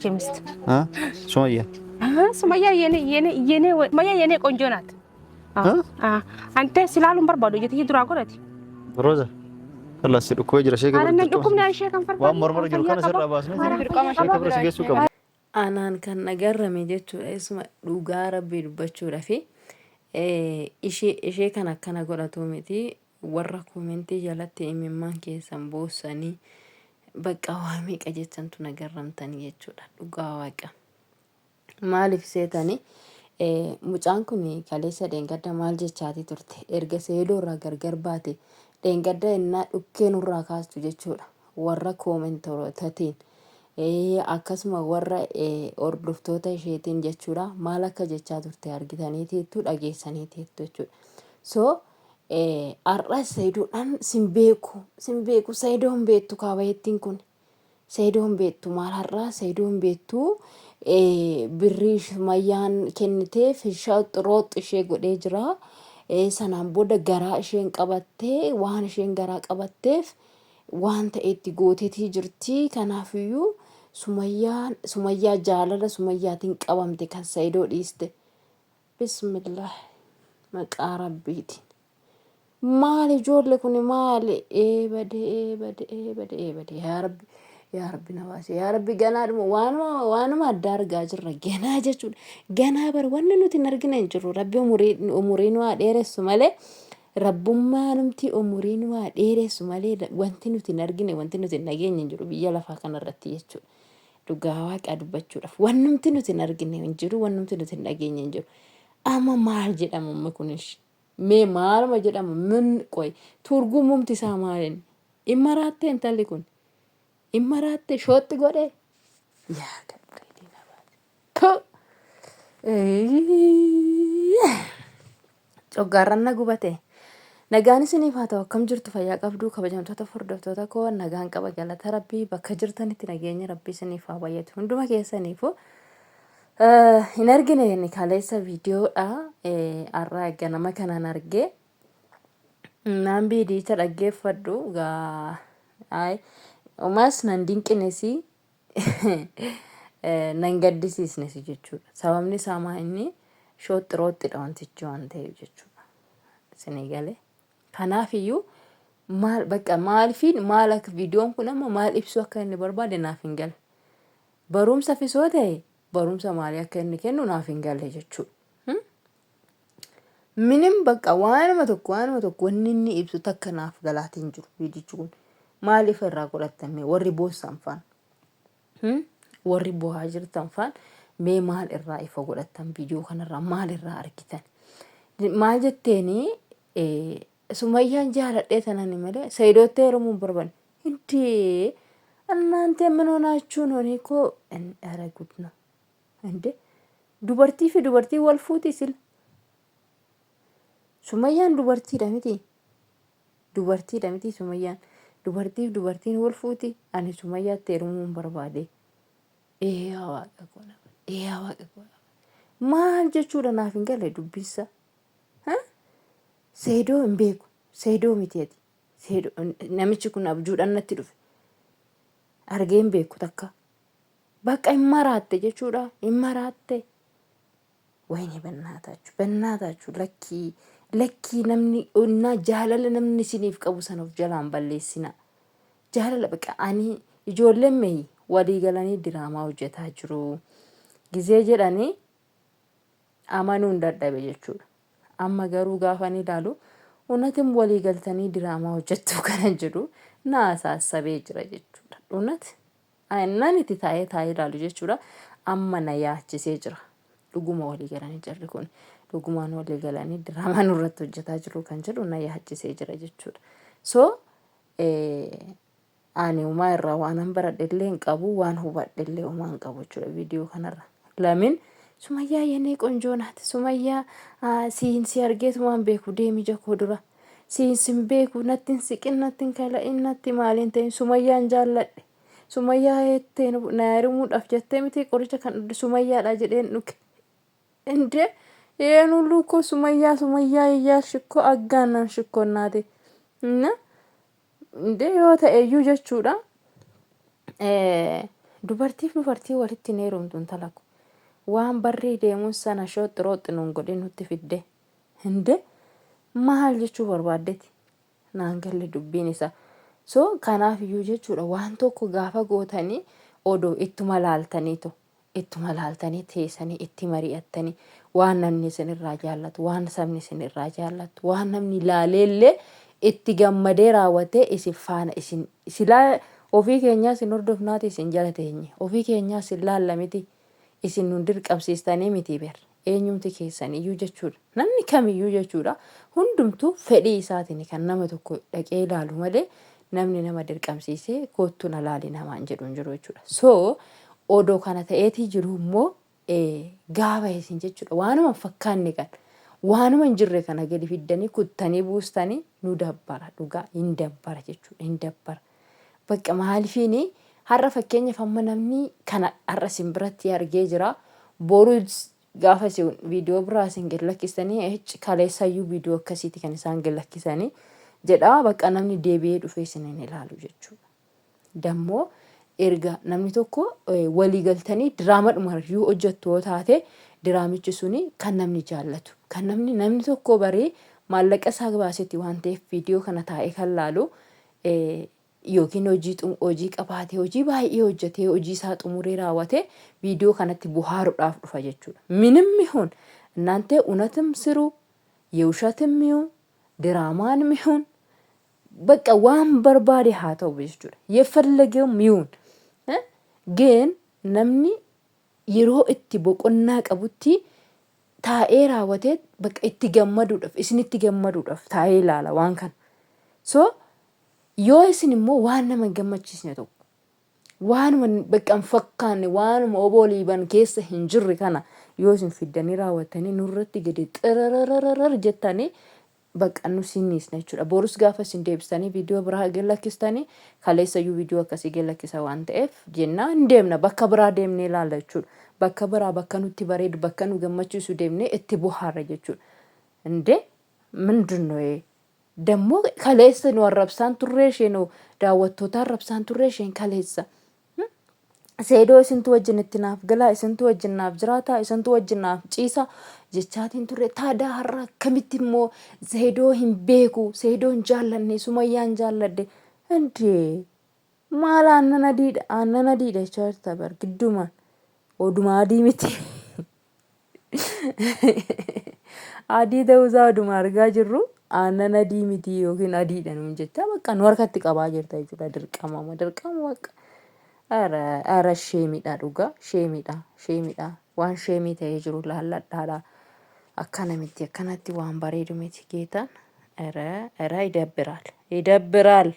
ጀምስት ሱመያ ሱመያ የኔ ቆንጆ ናት። አንተ ስላሉን በርባዶ ጀት ድራ ጎረት ሮዛ خلاص እኮ ጅራ ሸገ አረነ ዱኩም ናን ሸከም ፈርፋ ወመርመር ጅሩ ከነ ሰራ ባስነ ሸከብረ ሲገሱ ቀቡ anaan kan nagarrame jechuudha isuma dhugaa rabbii dubbachuudhafi ishee kan akkana godhatu miti warra koomentii jalatti imimmaan keessan boossanii bakka waa meeqa jechantu nagarramtanii jechuudha dhugaa waaqa maaliif seetanii mucaan kun kaleessa dheengadda maal jechaati turte erga seedoo irraa gargar baate dheengadda innaa dhukkeen irraa kaastu jechuudha warra koomentorotatiin akkasuma warra hordoftoota isheetiin jechuudha maal akka jechaa turte argitaniitu dhageessaniitu jechuudha so arras seedoodhaan simbeeku seedoon beektu kaabayettiin kun seedoon beektu maal har'aa seedoon beektu birrii sumayyaan kenniteef roox ishee godhee jira sanaan booda garaa isheen qabattee waan isheen garaa qabatteef waan ta'etti gooteetii jirti kanaafiyyuu sumayyaa jaalala sumayyaatiin qabamte kan seedoo dhiiste bismillah maqaa rabbiitiin maali ijoollee kun maali bade yaa rabbi nabaase yaa rabbi ganaadhuma waanuma addaa argaa jirra ganaa jechuudha ganaa bar wanni nuti hin argine hin jiru rabbi umuriin waa dheeressu malee rabbummaa namti umuriin waa dheeressu malee wanti nuti hin argine wanti nuti hin dhageenye hin jiru biyya lafaa kanarratti jechuudha dhugaa waaqaa dubbachuudhaaf wannumti nuti hin argine hin jiru wannumti nuti hin dhageenye hin jiru amma maal jedhamu amma kunis mee maaluma jedhamu min qoy turgumumti isaa maalin immaraatte intalli kun immaraatte shootti godhe yaa gadhee nabaate coggaarranna gubate nagaan isiniif haa ta'u akkam jirtu fayyaa qabduu kabajamtoota hordoftoota koo nagaan qaba galata rabbii bakka jirtanitti nageenya rabbii isiniif haa baay'atu hunduma keessaniifu hin argine inni kaleessa viidiyoodha har'a ganama kanaan argee naan viidiyicha dhaggeeffadhu ay umas nan dinqinesi nan gaddisiisnesi jechuudha sababni isaa maa inni shooxxiroottidha wantichi waan ta'eef jechuudha isinii galee kanaafiyyuu maal bakka maalifiin maal akka viidiyoon kun amma maal ibsu akka inni barbaade naaf hin galle barumsa fisoo ta'e barumsa maalii akka inni kennu naaf hin galle jechuudha minim bakka waanuma tokko wanni inni ibsu takka naaf galaatiin jiru viidiyichi kun maaliif irraa godhatame warri boossan faan warri boohaa jirtan faan mee maal irraa ifa godhatan viidiyoo kanarraa maal irraa argitan maal jetteeni sumayyaan jaaladhee tanani malee seedootti heerumuun barbaanne intee እናንተ ምን ሆናችሁ ነው? እኔ እኮ ኧረ ጉድ ነው እንዴ! dubartii wal fuuti sil sumayyaan dubartiidha miti sumayyaan dubartiin wal fuuti ani sumayyaatti heerumuun barbaade waaqa koo maal jechuudha naaf hin galle dubbisa seedoo hin beeku seedoo mitiati seedoo namichi kun abjuudhaan natti dhufe argee hin beeku takka bakka hin maraatte jechuudha hin maraatte wayni bannaatachu lakkii namni onnaa jaalala namni isiniif qabu sana of jalaan balleessina jaalala bakka ani ijoolleen meeyi walii galanii diraamaa hojjetaa jiru gizee jedhanii amanuun dadhabe jechuudha amma garuu gaafanii ilaalu unatin walii galtanii diraamaa hojjechuu kana jedhu naa saasabee jira jechuudha unat aannan itti taa'ee ilaalu jechuudha amma na yaachisee jira dhuguma walii galanii jirri kun dhugumaan walii galanii diraamaa nurratti hojjetaa jiru kan jedhu na yaachisee jira jechuudha so ani umaa irraa waan baradhellee hin qabu waan hubadhellee umaa hin qabu jechuudha viidiyoo kanarra lamin sumayyaa yenee qonjoo naati sumayyaa siinsi argeetumaan beeku deemi jakoo dura siinsin beeku nattin siqin nattin kala'in natti maaliin ta'in sumayyaan jaalladhe sumayyaa heettee na heerumuudhaaf jettee miti qoricha kan sumayyaadha jedheen dhuge inde yeenullu ko sumayyaa iyyaa shikko aggaannan shikkonnaate inde yoo ta'eyyuu jechuudha dubartii walitti neerumtuun talaku waan barrii deemuun sana shooxxirooxxi nuun godhe nutti fidde hinde maal jechuu barbaaddeti naan galle dubbiin isaa. So kanaaf iyyuu jechuudha waan tokko gaafa gootanii odoo ittuma laaltanii teessanii itti mari'attanii waan namni isinirraa jaallatu waan sabni isinirraa jaallatu waan namni ilaaleellee itti gammadee raawwatee isin faana isin silaa ofii keenyaa isin hordofnaati isin jala teenye ofii keenyaa isin laallamiti isin nun dirqabsiistanii miti ber eenyumti keessan iyyuu jechuudha namni kamiyyuu jechuudha hundumtuu fedhii isaatiin kan nama tokko dhaqee ilaalu malee namni nama dirqamsiisee kootu na laali namaan jedhu hin jiru jechuudha. So odoo kana ta'eetii jiru immoo gaafa isin jechuudha waanuma fakkaanne kan waanuma hin jirre kana gadi fiddanii kuttanii buustanii nu dabbara dhugaa hin dabbara jechuudha hin dabbara. Bakka maalifiini har'a fakkeenyaaf amma namni kana har'a isin biratti argee jira boru gaafa isin viidiyoo biraa isin gad lakkisanii kaleessayyuu viidiyoo akkasiiti kan isaan gad lakkisanii jedhaa bakka namni deebi'ee dhufee isin hin ilaalu jechuudha. Dammoo erga namni tokko walii galtanii diraamadhuma yoo hojjettu yoo taate diraamichi suni kan namni jaallatu kan namni tokko baree maallaqa isaa baasetti waan ta'eef viidiyoo kana taa'ee kan laalu yookiin hojii qabaatee hojii baay'ee hojjetee hojii isaa xumuree raawwatee viidiyoo kanatti buhaaruudhaaf dhufa jechuudha. ምንም ይሁን እናንተ እውነትም ስሩ የውሸትም ይሁን ድራማንም ይሁን በቃ ዋን በርባዴ ሀተው jechuudha. የፈለገውም ይሁን ግን namni yeroo itti boqonnaa qabutti taa'ee raawwatee bakka itti gammaduudhaaf isinitti gammaduudhaaf taa'ee ilaala waan kana. So yoo isin immoo waan nama gammachiisne tokko waanuma bakka hin fakkaanne waanuma oboo liiban keessa hin jirre kana yoo isin fiddanii raawwattanii nurratti gadi xirarararar jettanii bakka nu sinniisna jechuudha. Borus gaafa isin deebistanii viidiyoo biraa gad lakkistanii kaleessayyuu viidiyoo akkasii gad lakkisa waan ta'eef jennaa hin deemna bakka biraa deemnee ilaalla jechuudha. Bakka biraa bakka nutti bareedu bakka nu gammachiisu deemnee itti buhaarra jechuudha. Indee ምንድን ነው ደግሞ kaleessa nu arrabsaan turree ishee nu daawwattoota arrabsaan turree isheen kaleessa seedoo isintu wajjin itti naaf galaa isintu wajjin naaf jiraataa isintu wajjin naaf ciisa jechaatiin turre taadaa har'a akkamitti immoo seedoo hin beeku seedoo hin jaallanne sumayyaa hin jaalladhe indee maal aannan adiidha jechaa jirta bar giddumaan oduma adii miti adii ta'uusaa oduma argaa jirru aannan adii miti yookiin adiidha nuun jecha bakka nu harkatti qabaa jirta jechuudha dirqama bakka. Ara sheemidha dhugaa sheemidha waan sheemii ta'ee jiru laalladhaadha akkana miti akkanatti waan bareedu miti geetaan ara idabbiraal